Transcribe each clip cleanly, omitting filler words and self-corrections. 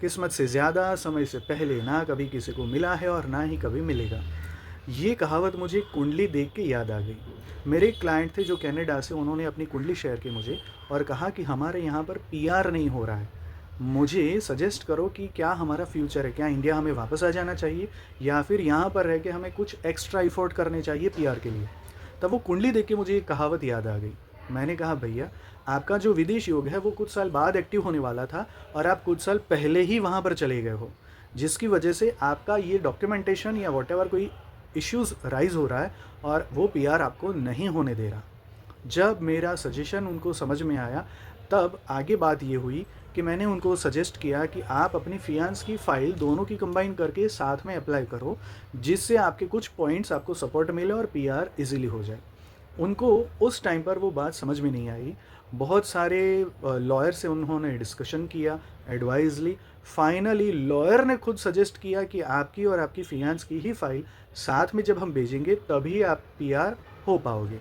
किस्मत से ज़्यादा समय से पहले ना कभी किसी को मिला है और ना ही कभी मिलेगा। ये कहावत मुझे कुंडली देख के याद आ गई। मेरे एक क्लाइंट थे जो कनाडा से, उन्होंने अपनी कुंडली शेयर की मुझे और कहा कि हमारे यहाँ पर पीआर नहीं हो रहा है। मुझे सजेस्ट करो कि क्या हमारा फ्यूचर है, क्या इंडिया हमें वापस आ जाना चाहिए या फिर यहाँ पर रह के हमें कुछ एक्स्ट्रा एफर्ट करने चाहिए पीआर के लिए। तब वो कुंडली देख के मुझे एक कहावत याद आ गई। मैंने कहा भैया, आपका जो विदेश योग है वो कुछ साल बाद एक्टिव होने वाला था और आप कुछ साल पहले ही वहाँ पर चले गए हो, जिसकी वजह से आपका ये डॉक्यूमेंटेशन या वॉटेवर कोई इश्यूज राइज हो रहा है और वो पीआर आपको नहीं होने दे रहा। जब मेरा सजेशन उनको समझ में आया, तब आगे बात ये हुई कि मैंने उनको सजेस्ट किया कि आप अपनी फियांस की फ़ाइल दोनों की कंबाइन करके साथ में अप्लाई करो, जिससे आपके कुछ पॉइंट्स आपको सपोर्ट मिले और पीआर इजीली हो जाए। उनको उस टाइम पर वो बात समझ में नहीं आई। बहुत सारे लॉयर से उन्होंने डिस्कशन किया, एडवाइस ली। फाइनली लॉयर ने खुद सजेस्ट किया कि आपकी और आपकी फियांस की ही फाइल साथ में जब हम भेजेंगे तभी आप पीआर हो पाओगे।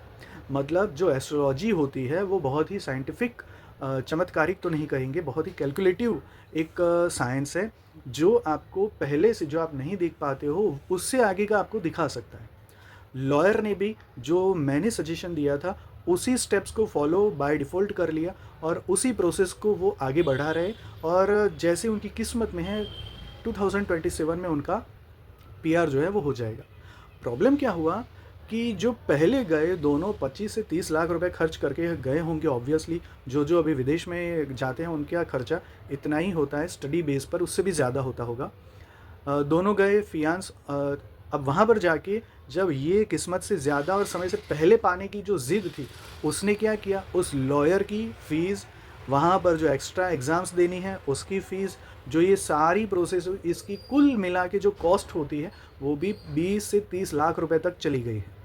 मतलब जो एस्ट्रोलॉजी होती है वो बहुत ही साइंटिफिक, चमत्कारिक तो नहीं कहेंगे, बहुत ही कैलकुलेटिव एक साइंस है, जो आपको पहले से जो आप नहीं देख पाते हो उससे आगे का आपको दिखा सकता है। लॉयर ने भी जो मैंने सजेशन दिया था उसी स्टेप्स को फॉलो बाय डिफ़ॉल्ट कर लिया और उसी प्रोसेस को वो आगे बढ़ा रहे और जैसे उनकी किस्मत में है 2027 में उनका पीआर जो है वो हो जाएगा। प्रॉब्लम क्या हुआ कि जो पहले गए दोनों 25 से 30 लाख रुपए खर्च करके गए होंगे, ऑब्वियसली जो अभी विदेश में जाते हैं उनका खर्चा इतना ही होता है, स्टडी बेस पर उससे भी ज़्यादा होता होगा। दोनों गए फियांस, अब वहाँ पर जाके जब ये किस्मत से ज़्यादा और समय से पहले पाने की जो ज़िद थी, उसने क्या किया, उस लॉयर की फ़ीस, वहाँ पर जो एक्स्ट्रा एग्ज़ाम्स देनी है उसकी फ़ीस, जो ये सारी प्रोसेस हुई, इसकी कुल मिला के जो कॉस्ट होती है वो भी 20 से 30 लाख रुपए तक चली गई है।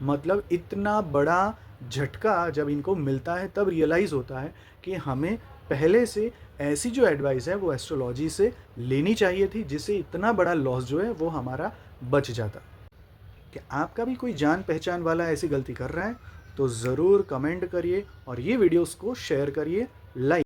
मतलब इतना बड़ा झटका जब इनको मिलता है तब रियलाइज़ होता है कि हमें पहले से ऐसी जो एडवाइस है वो एस्ट्रोलॉजी से लेनी चाहिए थी, जिससे इतना बड़ा लॉस जो है वो हमारा बच जाता। कि आपका भी कोई जान पहचान वाला ऐसी गलती कर रहा है तो ज़रूर कमेंट करिए और ये वीडियोस को शेयर करिए, लाइक